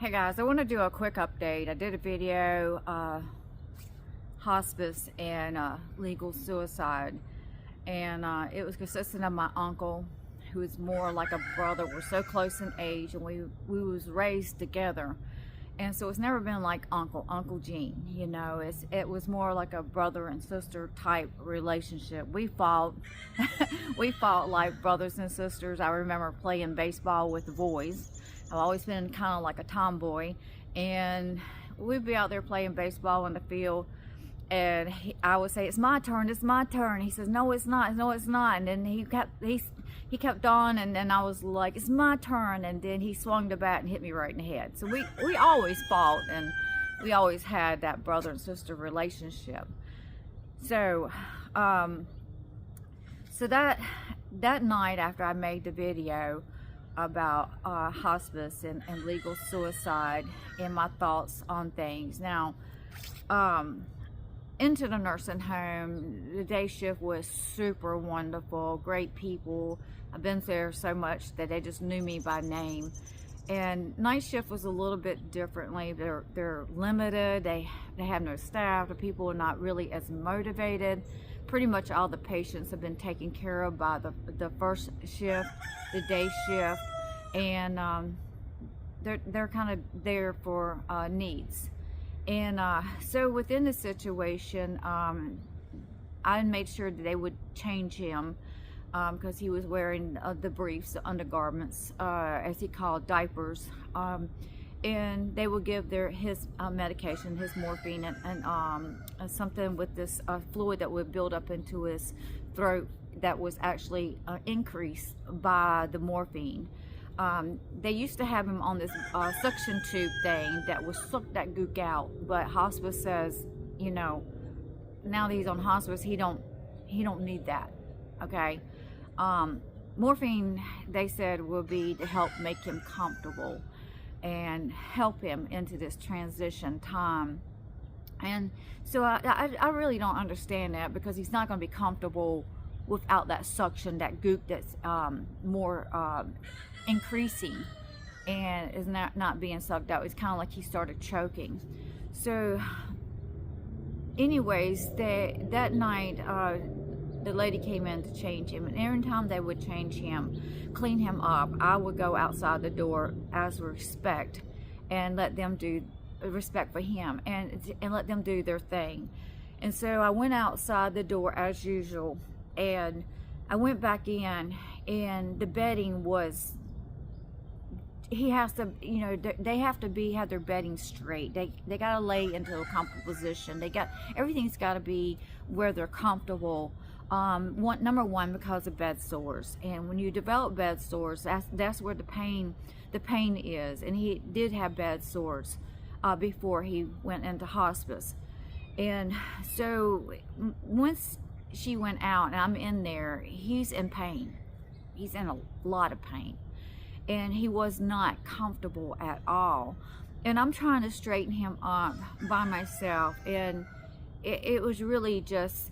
Hey guys, I want to do a quick update. I did a video, hospice and legal suicide, and it was consistent of my uncle, who is more like a brother. We're so close in age, and we was raised together, and so it's never been like Uncle Gene. You know, it was more like a brother and sister type relationship. We fought, we fought like brothers and sisters. I remember playing baseball with the boys. I've always been kind of like a tomboy, and we'd be out there playing baseball in the field, and I would say, it's my turn, he says, no it's not, and then he kept on, and then I was like, it's my turn, and then he swung the bat and hit me right in the head. So we always fought, and we always had that brother and sister relationship. So so that night, after I made the video about hospice and legal suicide and my thoughts on things. Now, into the nursing home, the day shift was super wonderful, great people. I've been there so much that they just knew me by name. And night shift was a little bit differently. They're limited, they have no staff, the people are not really as motivated. Pretty much all the patients have been taken care of by the first shift, the day shift, and they're kind of there for needs. And so within the situation, I made sure that they would change him, because he was wearing the briefs, the undergarments, as he called diapers, and they would give his medication, his morphine, and something with this fluid that would build up into his throat that was actually increased by the morphine. They used to have him on this suction tube thing that would suck that gook out, but hospice says, you know, now that he's on hospice, he don't need that. Okay. Morphine, they said, will be to help make him comfortable and help him into this transition time. And so I really don't understand that, because he's not going to be comfortable without that suction, that goop that's more increasing and is not being sucked out. It's kind of like he started choking. So anyways, that night, the lady came in to change him, and every time they would change him, clean him up, I would go outside the door as respect and let them do respect for him, and let them do their thing. And so I went outside the door as usual, and I went back in, and the bedding was, he has to, you know, they have to have their bedding straight. They got to lay into a comfortable position. Everything's got to be where they're comfortable. Number one, because of bed sores, and when you develop bed sores, that's where the pain is. And he did have bed sores before he went into hospice. And so once she went out and I'm in there, he's in pain. He's in a lot of pain, and he was not comfortable at all. And I'm trying to straighten him up by myself, and it was really just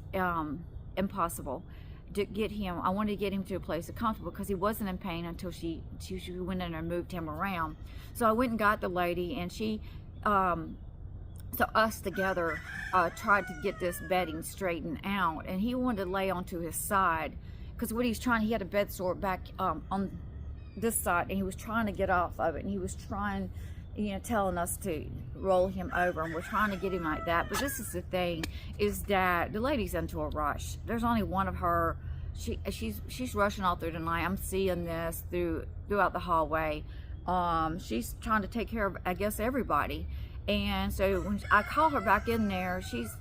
impossible to get him. I wanted to get him to a place of comfortable, because he wasn't in pain until she went in and moved him around. So I went and got the lady, and she so us together tried to get this bedding straightened out, and he wanted to lay onto his side, because what he's trying, he had a bed sore back on this side, and he was trying to get off of it, and he was trying, you know, telling us to roll him over, and we're trying to get him like that. But this is the thing, is that the lady's into a rush. There's only one of her. She's rushing all through the night. I'm seeing this throughout the hallway. She's trying to take care of, I guess, everybody. And so when I call her back in there, she's,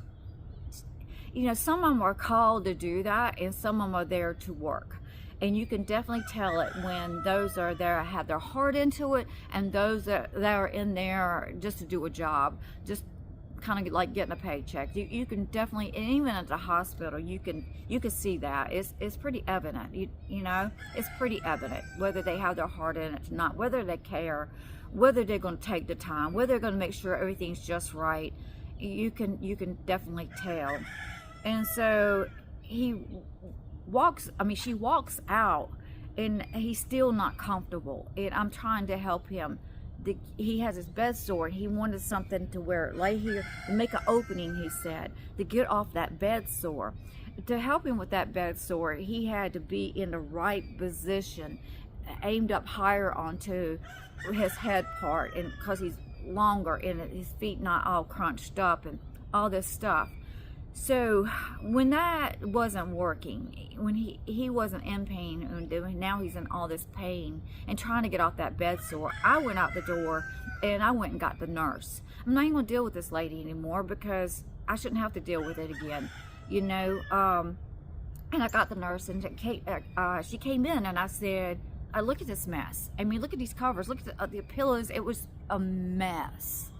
you know, some of them are called to do that, and some of them are there to work. And you can definitely tell it when those are there have their heart into it, and those that are in there just to do a job, just kind of like getting a paycheck. You can definitely, and even at the hospital, you can see that. It's pretty evident. You know, it's pretty evident whether they have their heart in it or not, whether they care, whether they're going to take the time, whether they're going to make sure everything's just right. You can definitely tell. And so she walks out, and he's still not comfortable, and I'm trying to help him he has his bed sore. He wanted something to where it lay here and make an opening, he said, to get off that bed sore. To help him with that bed sore, he had to be in the right position, aimed up higher onto his head part, and because he's longer and his feet not all crunched up and all this stuff. So when that wasn't working, when he wasn't in pain, and now he's in all this pain and trying to get off that bed sore, I went out the door and I went and got the nurse. I'm not even going to deal with this lady anymore because I shouldn't have to deal with it again, you know. And I got the nurse, and she came in, and I said, look at this mess. I mean, look at these covers, look at the pillows. It was a mess.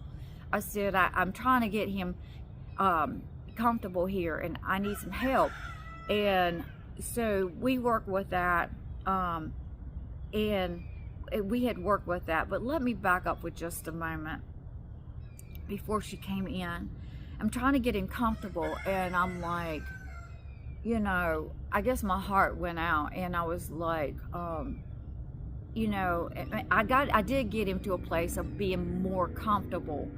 I said, I'm trying to get him comfortable here, and I need some help. And so we worked with that, and we had worked with that. But let me back up for just a moment. Before she came in, I'm trying to get him comfortable, and I'm like, you know, I guess my heart went out, and I was like, you know, I did get him to a place of being more comfortable,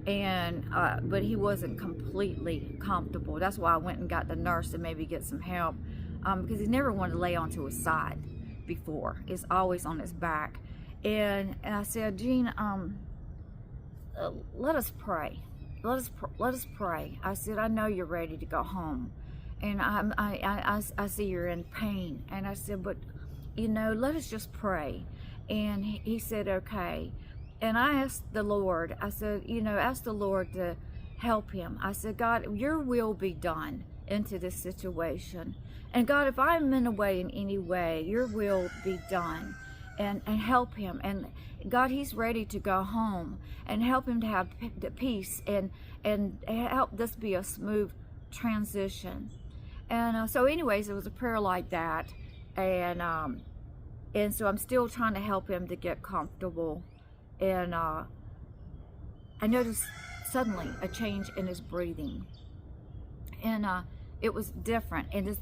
and but he wasn't completely comfortable. That's why I went and got the nurse to maybe get some help, because he never wanted to lay onto his side before. It's always on his back. And I said, Gene, let us pray. Let us pray. I said, I know you're ready to go home, and I see you're in pain. And I said, but you know, let us just pray. And he said, okay. And I asked the Lord, I said, you know, ask the Lord to help him. I said, God, your will be done into this situation. And God, if I'm in a way, in any way, your will be done, and help him. And God, he's ready to go home, and help him to have the peace, and help this be a smooth transition. And so anyways, it was a prayer like that. And so I'm still trying to help him to get comfortable. And I noticed suddenly a change in his breathing, and it was different. And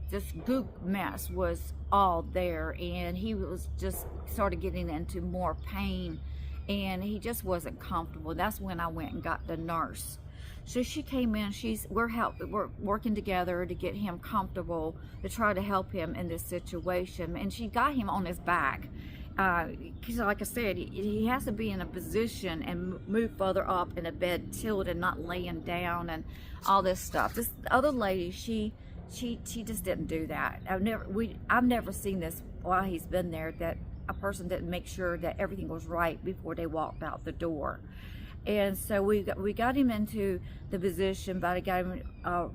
this goop mess was all there, and he was just started getting into more pain, and he just wasn't comfortable. That's when I went and got the nurse. So she came in. We're working together to get him comfortable, to try to help him in this situation. And she got him on his back, because like I said, he has to be in a position and move further up in a bed, tilted, not laying down, and all this stuff. This other lady, she just didn't do that. I've never seen this while he's been there, that a person didn't make sure that everything was right before they walked out the door. And so we got him into the position, but I got him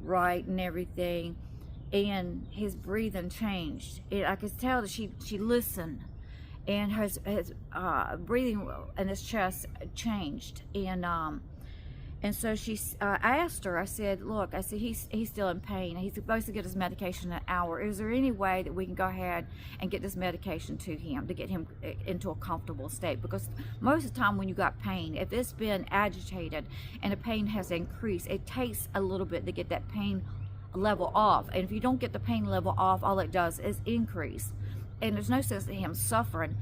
right and everything, and his breathing changed. I could tell that she listened, and his breathing in his chest changed. And so I asked her, I said, look, I said, he's still in pain. He's supposed to get his medication in an hour. Is there any way that we can go ahead and get this medication to him to get him into a comfortable state? Because most of the time when you got pain, if it's been agitated and the pain has increased, it takes a little bit to get that pain level off. And if you don't get the pain level off, all it does is increase. And there's no sense in him suffering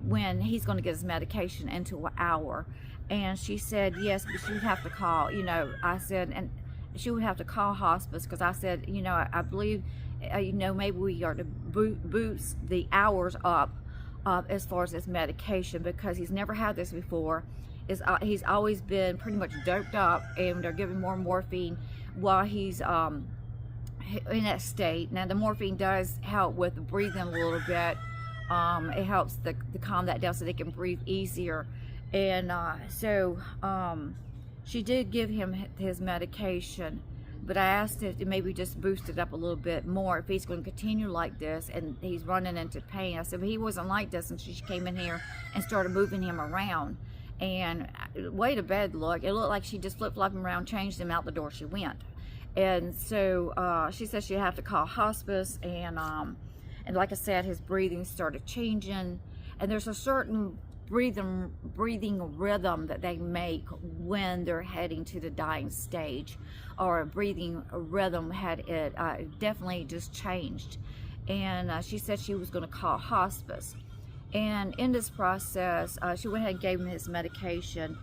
when he's going to get his medication into an hour. And she said, yes, but she would have to call, you know, I said, and she would have to call hospice, because I said, you know, I believe, you know, maybe we are to boost the hours up as far as his medication, because he's never had this before. He's always been pretty much doped up, and they're giving more morphine while he's in that state. Now, the morphine does help with breathing a little bit. It helps to calm that down so they can breathe easier. And so she did give him his medication, but I asked if to maybe just boost it up a little bit more if he's going to continue like this and he's running into pain. I said, but he wasn't like this, and she came in here and started moving him around. And the way the bed looked, it looked like she just flip-flopped him around, changed him, out the door she went. And so she said she'd have to call hospice, and like I said, his breathing started changing, and there's a certain breathing rhythm that they make when they're heading to the dying stage, or a breathing rhythm had it definitely just changed. And she said she was going to call hospice, And in this process, she went ahead and gave him his medication,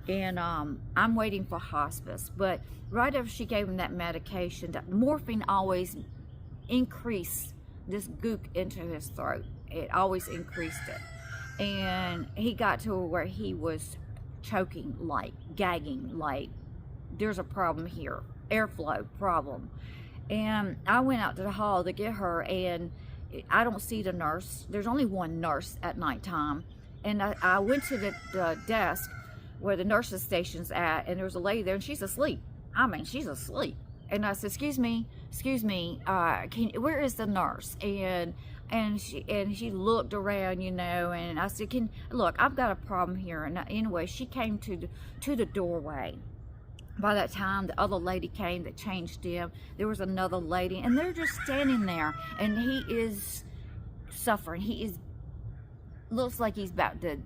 and I'm waiting for hospice. But right after she gave him that medication, the morphine always increased this gook into his throat. It always increased it. And he got to where he was choking, like gagging, like there's a problem here, airflow problem. And I went out to the hall to get her, and I don't see the nurse. There's only one nurse at nighttime. And I went to the desk where the nurse's station's at, and there was a lady there, and she's asleep. I mean, she's asleep. And I said, excuse me, where is the nurse? And she looked around, you know, and I said, look, I've got a problem here. And anyway, she came to the doorway. By that time, the other lady came that changed him. There was another lady, and they're just standing there, and he is suffering. Looks like he's about to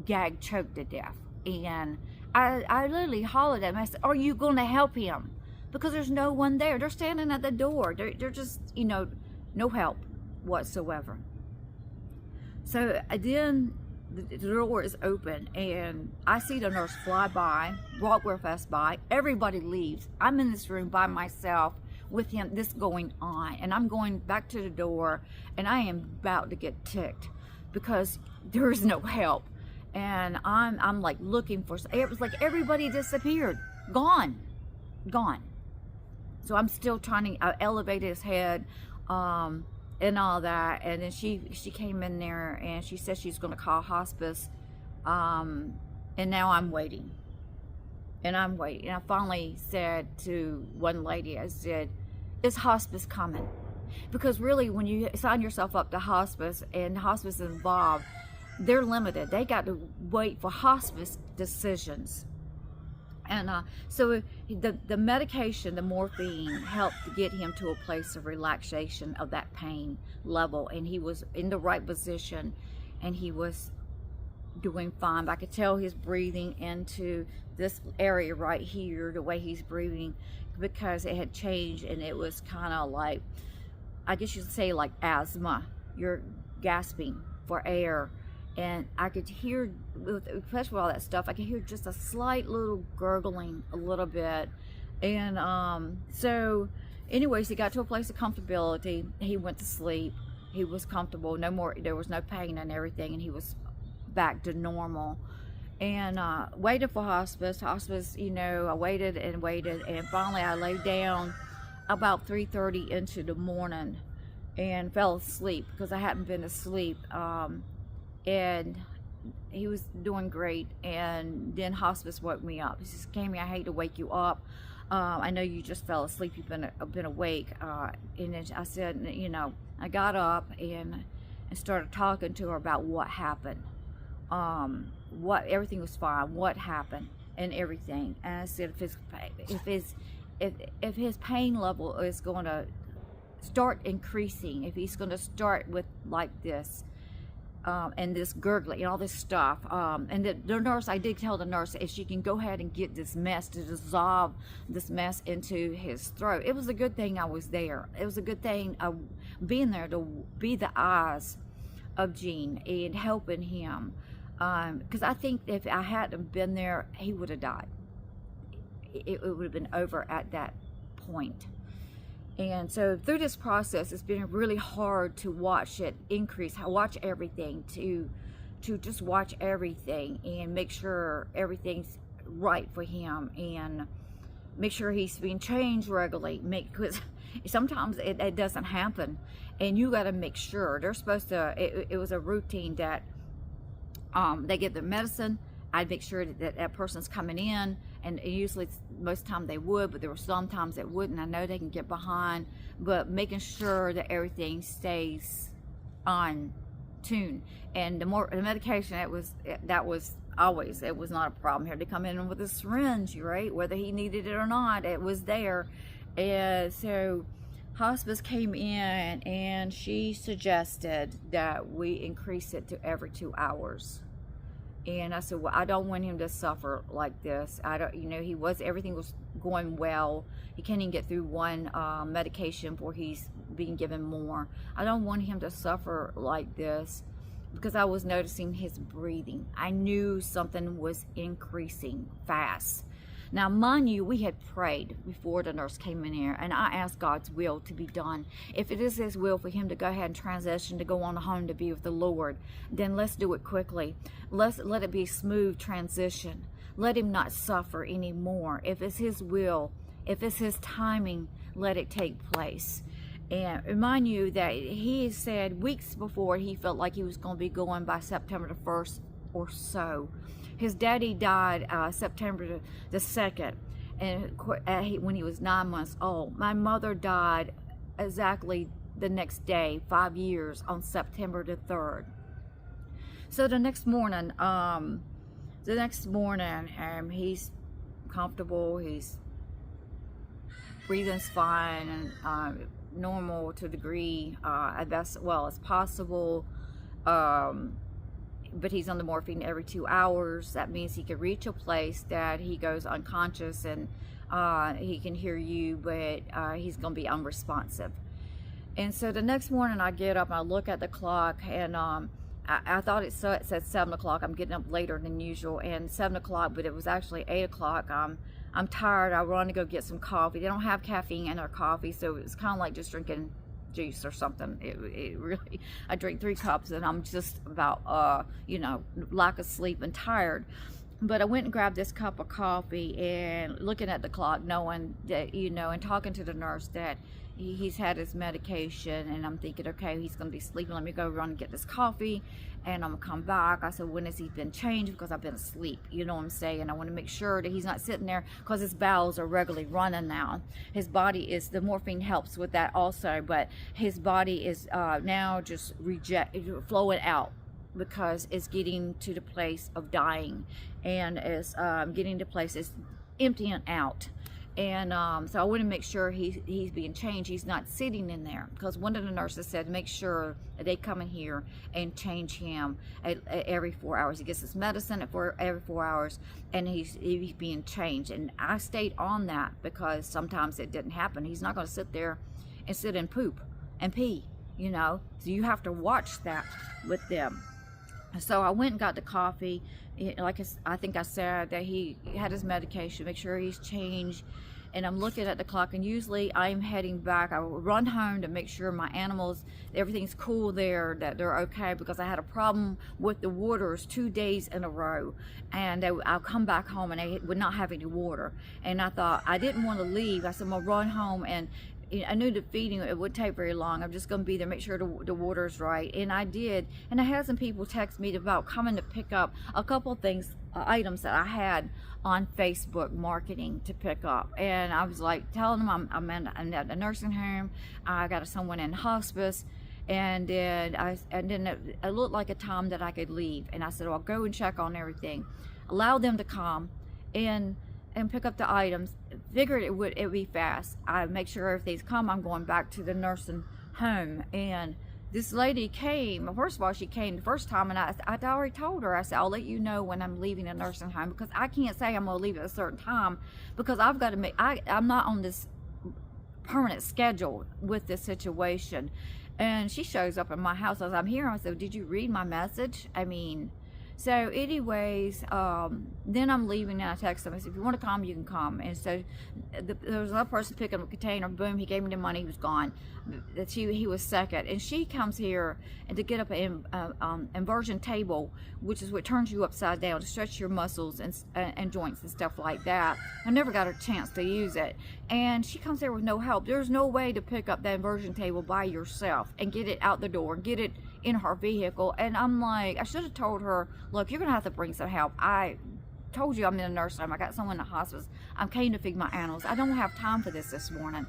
gag, choke to death. And I literally hollered at him. I said, are you going to help him? Because there's no one there. They're standing at the door. They're just, you know, no help whatsoever. So then the door is open, and I see the nurse fly by, walk real fast by. Everybody leaves. I'm in this room by myself with him, this going on, and I'm going back to the door, and I am about to get ticked because there is no help. And I'm like looking for, it was like everybody disappeared, gone. So I'm still trying to elevate his head, and all that. And then she came in there, and she said she's going to call hospice. And now I'm waiting. And I finally said to one lady, I said, is hospice coming? Because really, when you sign yourself up to hospice and hospice is involved, they're limited. They got to wait for hospice decisions. And so the medication, the morphine, helped to get him to a place of relaxation of that pain level. And he was in the right position, and he was doing fine. But I could tell his breathing into this area right here, the way he's breathing, because it had changed, and it was kind of like, I guess you could say like asthma. You're gasping for air. And I could hear, especially with all that stuff, I could hear just a slight little gurgling a little bit. And so anyways, he got to a place of comfortability. He went to sleep. He was comfortable. No more, there was no pain and everything, and he was back to normal. And waited for hospice. Hospice, you know, I waited, and finally I laid down about 3:30 into the morning and fell asleep because I hadn't been asleep. And he was doing great, and then hospice woke me up. He says, Cammy, I hate to wake you up. I know you just fell asleep. You've been awake. And then I said, you know, I got up and started talking to her about what happened. Everything was fine. What happened and everything. And I said, if his pain level is going to start increasing, if he's going to start with like this. And this gurgling and all this stuff. And the nurse, I did tell the nurse if she can go ahead and get this mess, to dissolve this mess into his throat. It was a good thing I was there. It was a good thing being there to be the eyes of Gene and helping him. Because I think if I hadn't been there, he would have died. It would have been over at that point. And so through this process, it's been really hard to watch it increase, watch everything, to just watch everything and make sure everything's right for him, and make sure he's being changed regularly. Because sometimes it doesn't happen, and you got to make sure. They're supposed to, it was a routine that they give the medicine. I'd make sure that person's coming in, and usually most of the time they would, but there were some times that wouldn't. I know they can get behind, but making sure that everything stays on tune. And the medication, that was always, it was not a problem. He had to come in with a syringe, right? Whether he needed it or not, it was there. And so hospice came in, and she suggested that we increase it to every 2 hours. And I said, well, I don't want him to suffer like this. I don't, you know, everything was going well. He can't even get through one medication before he's being given more. I don't want him to suffer like this. because I was noticing his breathing. I knew something was increasing fast. Now, mind you, we had prayed before the nurse came in here, and I asked God's will to be done. If it is His will for him to go ahead and transition, to go on home to be with the Lord, then let's do it quickly. Let it be a smooth transition. Let him not suffer anymore. If it's His will, if it's His timing, let it take place. And remind you that he said weeks before he felt like he was going to be going by September the 1st or so. His daddy died September the 2nd, and when he was 9 months old. My mother died exactly the next day, 5 years, on September the 3rd. So the next morning, he's comfortable. He's breathing's fine and normal to a degree, as well as possible. But he's on the morphine every 2 hours. That means he could reach a place that he goes unconscious, and he can hear you, but he's going to be unresponsive. And so the next morning I get up and I look at the clock, and I thought it said 7 o'clock. I'm getting up later than usual, and 7 o'clock, but it was actually 8 o'clock. I'm tired. I run to go get some coffee. They don't have caffeine in their coffee, so it was kind of like just drinking juice or something. It really, I drink 3 cups and I'm just about lack of sleep and tired. But I went and grabbed this cup of coffee, and looking at the clock, knowing that, and talking to the nurse that he's had his medication, and I'm thinking, okay, he's going to be sleeping. Let me go run and get this coffee, and I'm going to come back. I said, when has he been changed? Because I've been asleep, you know what I'm saying? I want to make sure that he's not sitting there, because his bowels are regularly running now. His body is, the morphine helps with that also, but his body is now just flowing out, because it's getting to the place of dying, and it's getting to place, it's emptying out. And so I want to make sure he's being changed. He's not sitting in there, because one of the nurses said make sure they come in here and change him at every 4 hours. He gets his medicine every 4 hours, and he's being changed. And I stayed on that, because sometimes it didn't happen. He's not going to sit there and sit and poop and pee, so you have to watch that with them. So I went and got the coffee. Like I think I said, that he had his medication, make sure he's changed. And I'm looking at the clock, and usually I'm heading back. I will run home to make sure my animals, everything's cool there, that they're okay, because I had a problem with the waters 2 days in a row. And I'll come back home and they would not have any water. And I thought, I didn't want to leave. I said, I'm going to run home, and I knew the feeding, it wouldn't take very long. I'm just going to be there, make sure the water's right. And I did. And I had some people text me about coming to pick up a couple of things, items that I had on Facebook marketing to pick up. And I was like telling them I'm at a nursing home. I got someone in hospice. And then it looked like a time that I could leave. And I said, well, I'll go and check on everything. Allow them to come and pick up the items. Figured it would be fast. I make sure everything's come. I'm going back to the nursing home, and this lady came. First of all, she came the first time, and I already told her. I said, I'll let you know when I'm leaving the nursing home, because I can't say I'm going to leave at a certain time, because I've got to make. I'm not on this permanent schedule with this situation. And she shows up at my house as I'm here. I said, did you read my message? So anyways, then I'm leaving, and I text him. I said, if you want to come, you can come. And so there was another person picking up a container. Boom, he gave me the money. He was gone. He was second. And she comes here and to get up an inversion table, which is what turns you upside down to stretch your muscles and joints and stuff like that. I never got a chance to use it. And she comes here with no help. There's no way to pick up that inversion table by yourself and get it out the door and get it in her vehicle. And I'm like, I should have told her, look, you're gonna have to bring some help. I told you I'm in a nursing home. I got someone in the hospice. I'm came to feed my animals. I don't have time for this morning.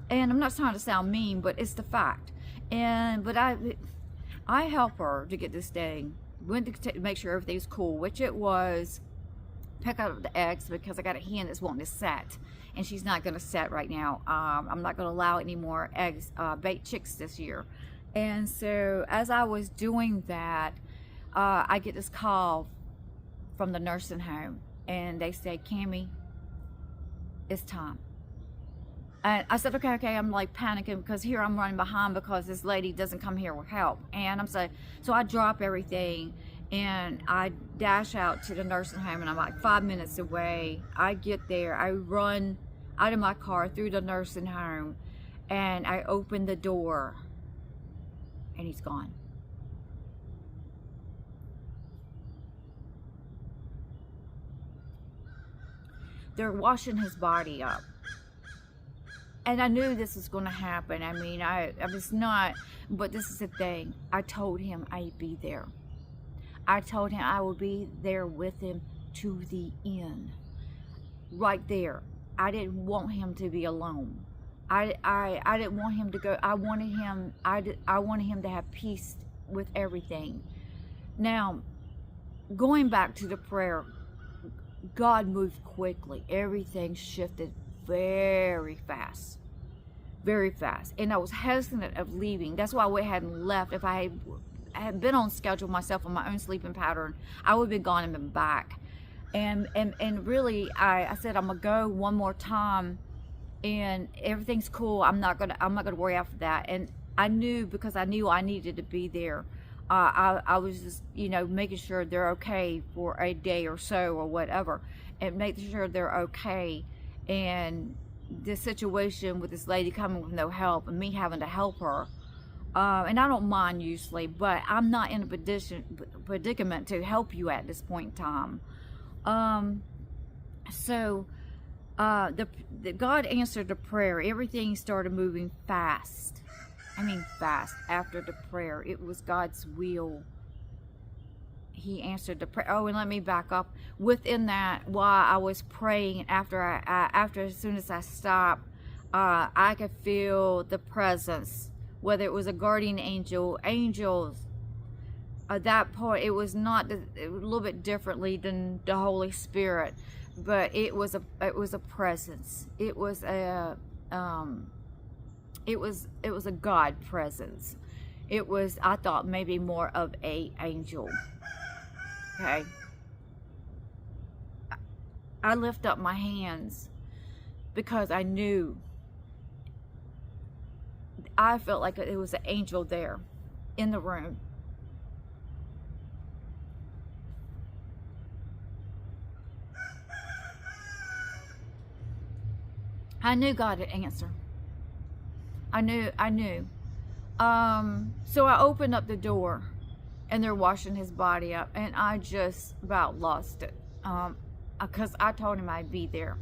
And I'm not trying to sound mean, but it's the fact. But I help her to get this thing. Went to make sure everything's cool, which it was. Pick up the eggs, because I got a hen that's wanting to set, and she's not going to set right now. I'm not going to allow any more eggs, baked chicks this year. And so as I was doing that, I get this call from the nursing home, and they say, Cammie, it's time. And I said, okay, I'm like panicking because here I'm running behind because this lady doesn't come here with help. And I'm saying, so I drop everything and I dash out to the nursing home, and I'm like 5 minutes away. I get there, I run out of my car through the nursing home, and I open the door, and he's gone. They're washing his body up. And I knew this was going to happen. I mean, I was not, but this is the thing. I told him I'd be there. I told him I would be there with him to the end. Right there. I didn't want him to be alone. I didn't want him to go. I wanted him to have peace with everything. Now, going back to the prayer, God moved quickly. Everything shifted very fast. Very fast. And I was hesitant of leaving. That's why I went ahead and left. If I had been on schedule myself on my own sleeping pattern, I would have been gone and been back. And really, I said, I'm gonna go one more time, and everything's cool. I'm not gonna worry after that. And I knew, because I knew I needed to be there. I was just, making sure they're okay for a day or so or whatever, and making sure they're okay. And the situation with this lady coming with no help and me having to help her, and I don't mind usually, but I'm not in a predicament to help you at this point in time. So the God answered the prayer. Everything started moving fast. I mean fast. After the prayer, it was God's will. He answered the prayer. Oh, and let me back up. Within that, while I was praying, after as soon as I stopped, I could feel the presence. Whether it was a guardian angel, angels. At that point, it was not. It was a little bit differently than the Holy Spirit, but it was a presence. It was a God presence. It was, I thought, maybe more of a angel. Okay. I lift up my hands because I knew. I felt like it was an angel there in the room. I knew God would answer. I knew. So I opened up the door, and they're washing his body up, and I just about lost it. Because I told him I'd be there.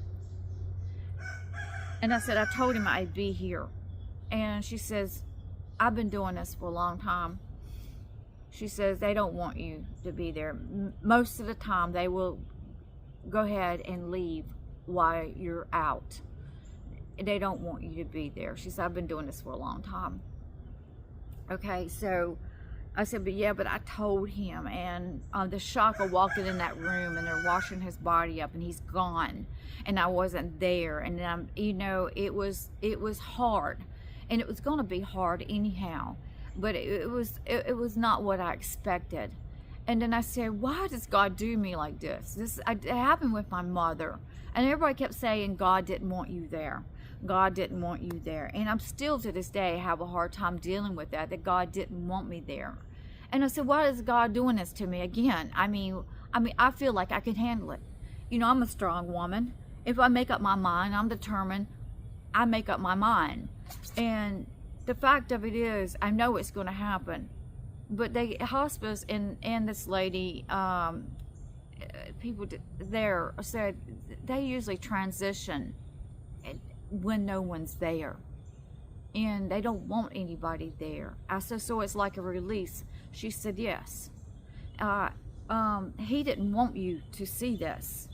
And I said, I told him I'd be here. And she says, I've been doing this for a long time. She says, they don't want you to be there. Most of the time, they will go ahead and leave while you're out. They don't want you to be there. She said, I've been doing this for a long time. Okay, so I said, but I told him. And the shock of walking in that room, and they're washing his body up, and he's gone, and I wasn't there. And it was hard, and it was going to be hard anyhow, but it was not what I expected. And then I said, why does God do me like this? It happened with my mother, and everybody kept saying God didn't want you there. God didn't want you there. And I'm still to this day have a hard time dealing with that God didn't want me there. And I said, why is God doing this to me again? I mean, I feel like I can handle it. I'm a strong woman. If I make up my mind, I'm determined. I make up my mind. And the fact of it is, I know it's going to happen. But Hospice and this lady, people there said they usually transition when no one's there, and they don't want anybody there. I said, so it's like a release. She said, yes. He didn't want you to see this.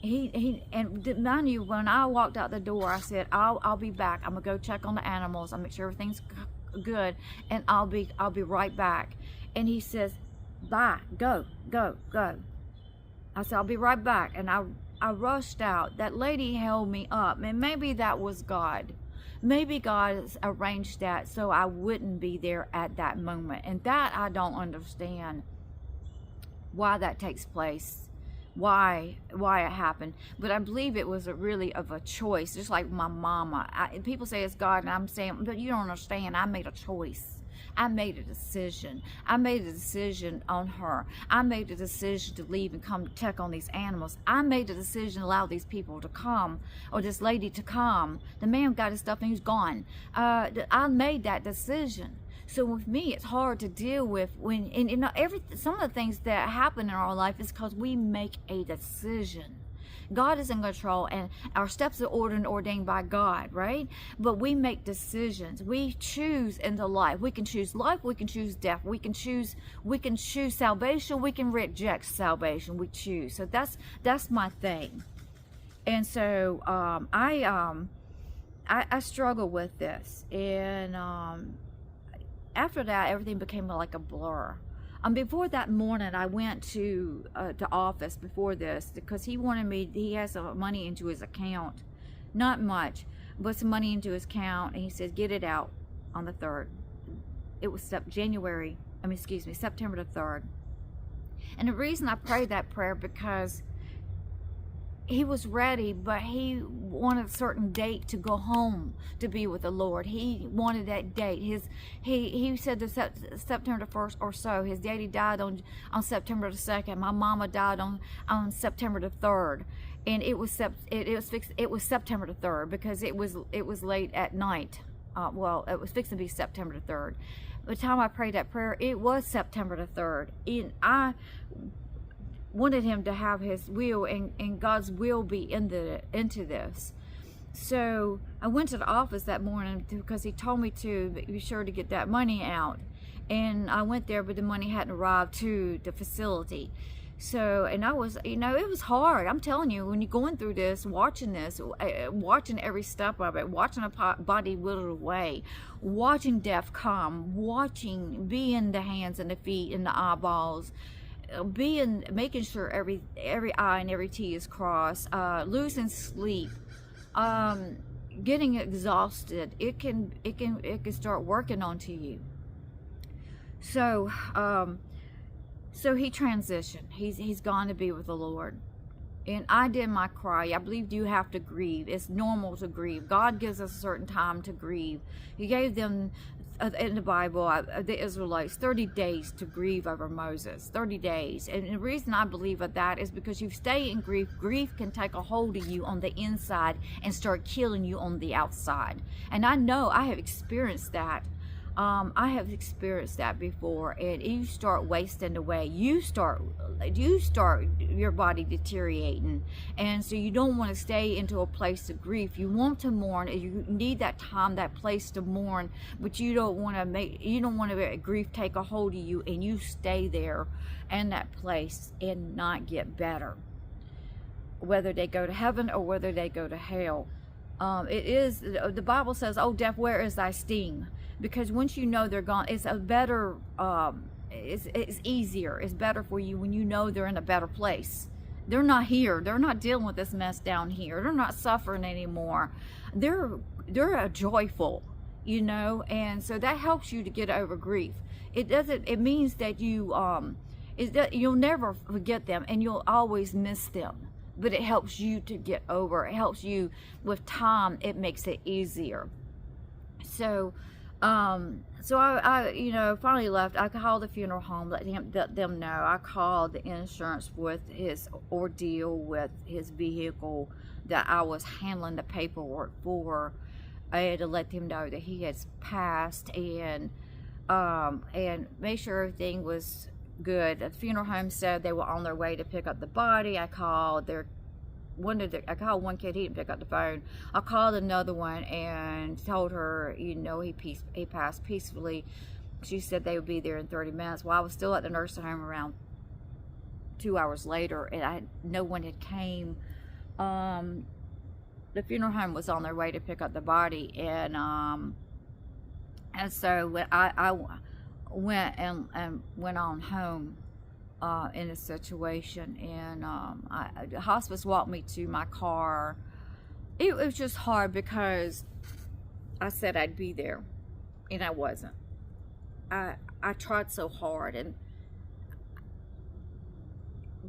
And mind you, when I walked out the door, I said, I'll be back. I'm gonna go check on the animals. I'll make sure everything's good, and I'll be right back. And he says, bye, go. I said, I'll be right back. And I rushed out. That lady held me up, and maybe that was God. Maybe God has arranged that so I wouldn't be there at that moment. And that I don't understand why that takes place. why it happened, but I believe it was really of a choice, just like my mama. People say it's God, and I'm saying, but you don't understand. I made a choice. I made a decision. I made a decision on her. I made a decision to leave and come to check on these animals. I made a decision to allow these people to come, or this lady to come. The man got his stuff and he's gone. I made that decision. So with me, it's hard to deal with when, and you know, some of the things that happen in our life is because we make a decision. God is in control, and our steps are ordered and ordained by God, right? But we make decisions. We choose in the life. We can choose life. We can choose death. We can choose salvation. We can reject salvation. We choose. So that's my thing. And so I struggle with this, and after that, everything became like a blur. Before that morning, I went to the office before this because he wanted me. He has some money into his account, not much, but some money into his account, and he said, "Get it out on the 3rd." It was September the 3rd. And the reason I prayed that prayer because he was ready, but he wanted a certain date to go home to be with the Lord. He wanted that date. He said that September the 1st or so. His daddy died on September the 2nd. My mama died on September the 3rd, and it was September the 3rd because it was late at night. Well, it was fixing to be September the 3rd. By the time I prayed that prayer, it was September the 3rd, and I wanted him to have his will and God's will be into this. So I went to the office that morning because he told me to be sure to get that money out. And I went there, but the money hadn't arrived to the facility. So, and I was, it was hard. I'm telling you, when you're going through this, watching every step of it, watching a body wither away, watching death come, being the hands and the feet and the eyeballs, making sure every I and every T is crossed, losing sleep, getting exhausted. It can start working onto you. So he transitioned. He's gone to be with the Lord. And I did my cry. I believe you have to grieve. It's normal to grieve. God gives us a certain time to grieve. He gave them in the Bible, the Israelites, 30 days to grieve over Moses. 30 days. And the reason I believe of that is because you stay in grief. Grief can take a hold of you on the inside and start killing you on the outside. And I know I have experienced that. I have experienced that before, and you start wasting away. You start your body deteriorating, and so you don't want to stay into a place of grief. You want to mourn. You need that time, that place to mourn, but you don't want to let grief take a hold of you, and you stay there in that place and not get better. Whether they go to heaven or whether they go to hell, the Bible says, "Oh, death, where is thy sting?" Because once you know they're gone, it's a better, it's easier, it's better for you when you know they're in a better place. They're not here. They're not dealing with this mess down here. They're not suffering anymore. They're joyful, and so that helps you to get over grief. It means that you'll never forget them and you'll always miss them. But it helps you to get over. It helps you with time. It makes it easier. So I finally left. I called the funeral home, let them know. I called the insurance with his ordeal with his vehicle that I was handling the paperwork for. I had to let them know that he has passed and make sure everything was good. The funeral home said they were on their way to pick up the body. I called one kid. He didn't pick up the phone. I called another one and told her, he passed peacefully. She said they would be there in 30 minutes. Well, I was still at the nursing home around 2 hours later, and no one had came. The funeral home was on their way to pick up the body, and so I went and went on home in a situation, and the hospice walked me to my car. It was just hard because I said I'd be there, and I wasn't. I tried so hard, and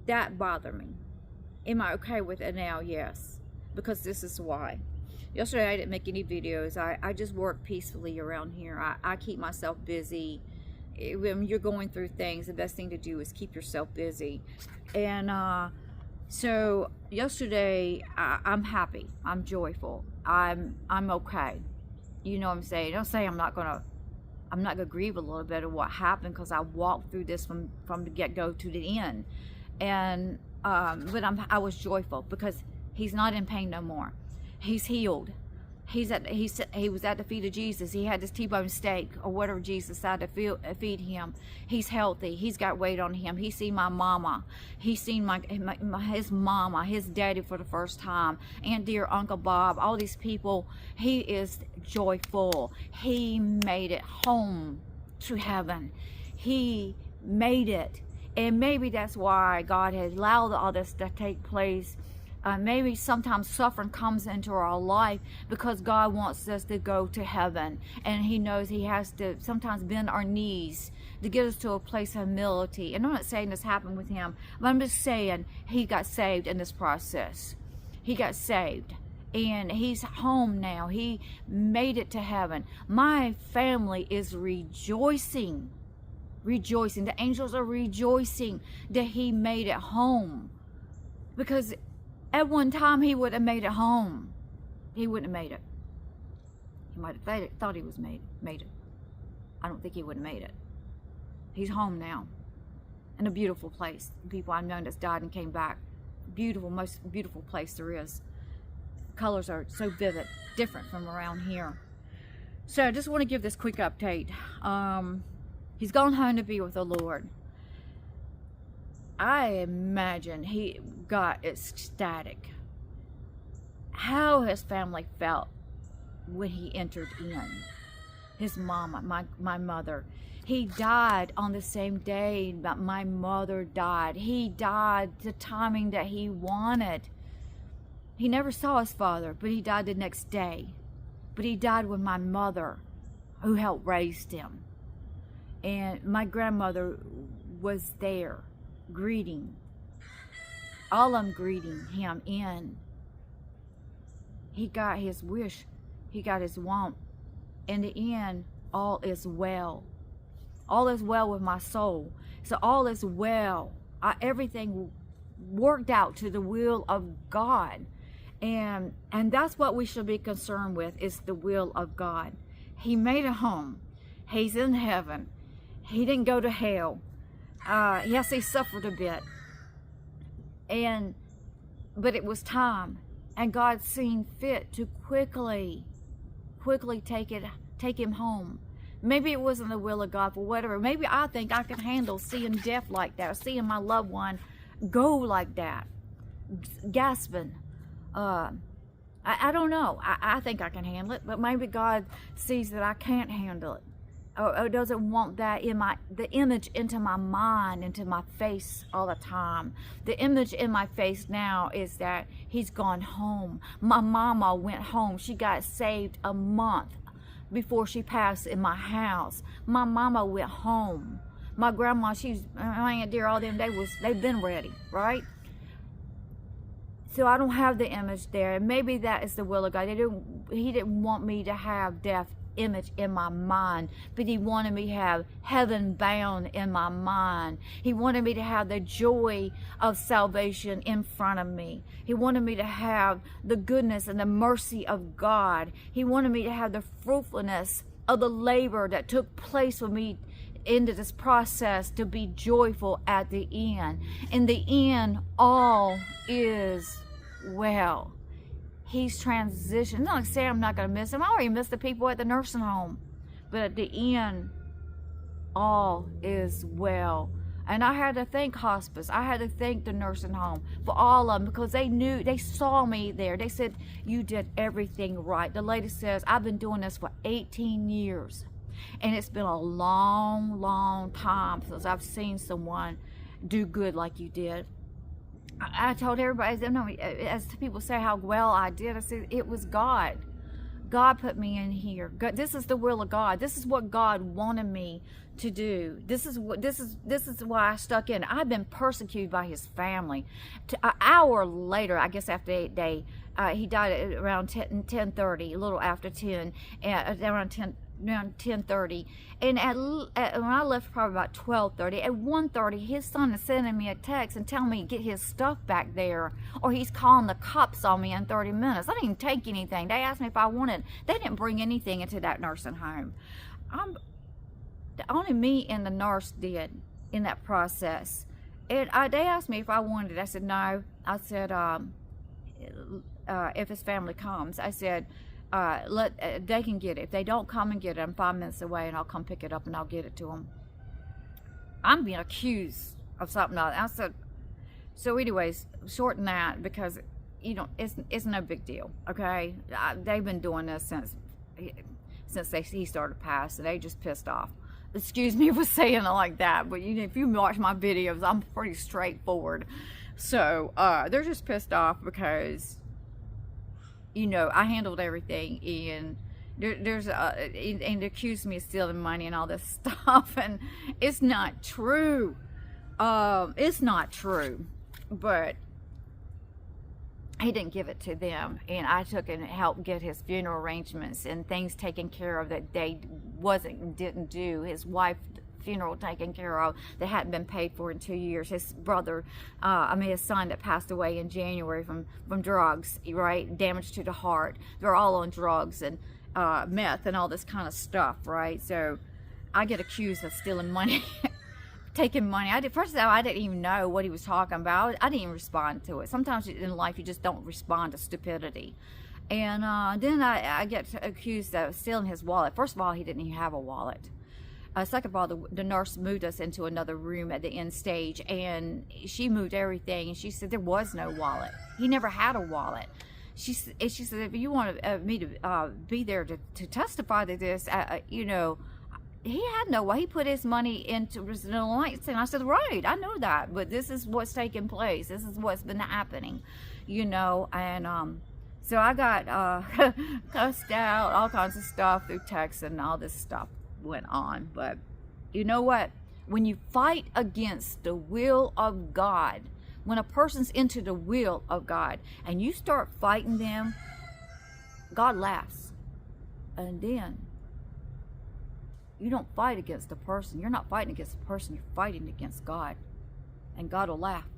that bothered me. Am I okay with it now? Yes, because this is why. Yesterday I didn't make any videos. I just work peacefully around here. I keep myself busy. When you're going through things, the best thing to do is keep yourself busy. And so yesterday I'm happy. I'm joyful. I'm okay. You know what I'm saying? Don't say I'm not gonna grieve a little bit of what happened, because I walked through this from the get-go to the end. And but I was joyful because he's not in pain no more. He's healed. He was at the feet of Jesus. He had this T-bone steak or whatever Jesus decided to feed him. He's healthy. He's got weight on him. He's seen my mama. He's seen his mama, his daddy for the first time, and dear Uncle Bob, all these people. He is joyful. He made it home to heaven. He made it. And maybe that's why God has allowed all this to take place. Maybe sometimes suffering comes into our life because God wants us to go to heaven, and he knows he has to sometimes bend our knees to get us to a place of humility. And I'm not saying this happened with him, but I'm just saying he got saved in this process. He got saved and he's home now. He made it to heaven. My family is rejoicing. The angels are rejoicing that he made it home, because at one time he would have made it home. He wouldn't have made it. He might have thought he was made it. I don't think he would have made it. He's home now, in a beautiful place. People I've known that's died and came back. Beautiful, most beautiful place there is. Colors are so vivid, different from around here. So I just want to give this quick update. He's gone home to be with the Lord. I imagine he got ecstatic. How his family felt when he entered in. His mama, my mother. He died on the same day that my mother died. He died the timing that he wanted. He never saw his father, but he died the next day. But he died with my mother, who helped raise him. And my grandmother was there, greeting. All of them greeting him in. He got his wish. He got his want. In the end, all is well. All is well with my soul. So all is well. Everything worked out to the will of God. And that's what we should be concerned with, is the will of God. He made it home. He's in heaven. He didn't go to hell. Yes, he suffered a bit. But it was time. And God seen fit to quickly take him home. Maybe it wasn't the will of God, for whatever. Maybe I think I can handle seeing death like that, or seeing my loved one go like that, gasping. I don't know. I think I can handle it, but maybe God sees that I can't handle it, or doesn't want that the image into my mind, into my face all the time. The image in my face now is that he's gone home. My mama went home. She got saved a month before she passed in my house. My mama went home. My grandma, my aunt dear, all them, they've been ready, right? So I don't have the image there. Maybe that is the will of God. He didn't want me to have death image in my mind, but he wanted me to have heaven bound in my mind. He wanted me to have the joy of salvation in front of me. He wanted me to have the goodness and the mercy of God. He wanted me to have the fruitfulness of the labor that took place with me into this process, to be joyful at the end. In the end, all is well. He's transitioned. Not like say I'm not going to miss him. I already missed the people at the nursing home. But at the end, all is well. And I had to thank Hospice. I had to thank the nursing home for all of them, because they saw me there. They said, you did everything right. The lady says, I've been doing this for 18 years. And it's been a long, long time since I've seen someone do good like you did. I told everybody, as people say how well I did, I said, it was God. God put me in here. God, this is the will of God. This is what God wanted me to do. This is why I stuck in. I've been persecuted by his family. An hour later, I guess after 8 days, he died at around 10:30, a little after 10, and around 10:30, and when I left, probably about 12:30. At 1:30, his son is sending me a text and telling me to get his stuff back there, or he's calling the cops on me in 30 minutes. I didn't even take anything. They asked me if I wanted. They didn't bring anything into that nursing home. Only me and the nurse did in that process. And they asked me if I wanted it. I said no. I said if his family comes, I said, they can get it. If they don't come and get it, I'm 5 minutes away, and I'll come pick it up and I'll get it to them. I'm being accused of something else. I said, so anyways, shorten that, because it's no big deal. Okay, they've been doing this since he started passing. They just pissed off. Excuse me for saying it like that, but if you watch my videos, I'm pretty straightforward. So they're just pissed off because I handled everything, and and they accused me of stealing money and all this stuff, and it's not true. It's not true, but he didn't give it to them, and I took and helped get his funeral arrangements and things taken care of that they didn't do. His wife funeral taken care of that hadn't been paid for in 2 years. His brother, his son that passed away in January from drugs, right? Damage to the heart. They're all on drugs and meth and all this kind of stuff, right? So I get accused of stealing money, taking money. First of all, I didn't even know what he was talking about. I didn't even respond to it. Sometimes in life you just don't respond to stupidity. And then I get accused of stealing his wallet. First of all, he didn't even have a wallet. Second of all, the nurse moved us into another room at the end stage, and she moved everything, and she said there was no wallet. He never had a wallet. She said, if you want me to be there to testify to this, he had no way. He put his money into the lights, and I said, right, I know that, but this is what's taking place. This is what's been happening, and so I got cussed out, all kinds of stuff through text, and all this stuff went on. But you know what? When you fight against the will of God, when a person's into the will of God and you start fighting them, God laughs. And then you don't fight against the person. You're not fighting against the person. You're fighting against God, and God will laugh.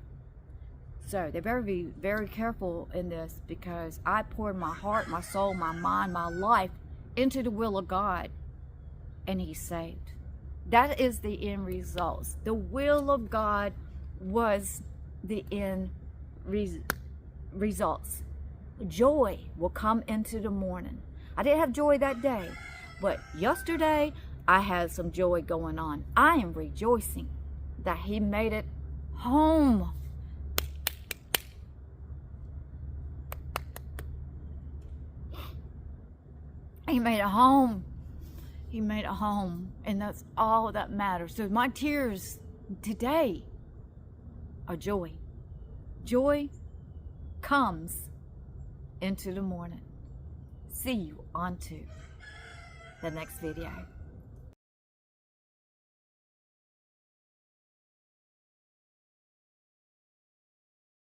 So they better be very careful in this, because I poured my heart, my soul, my mind, my life into the will of God, and he's saved. That is the end results. The will of God was the end results. Joy will come into the morning. I didn't have joy that day, but yesterday I had some joy going on. I am rejoicing that he made it home. He made it home. He made it home, and that's all that matters. So my tears today are joy. Joy comes into the morning. See you on to the next video.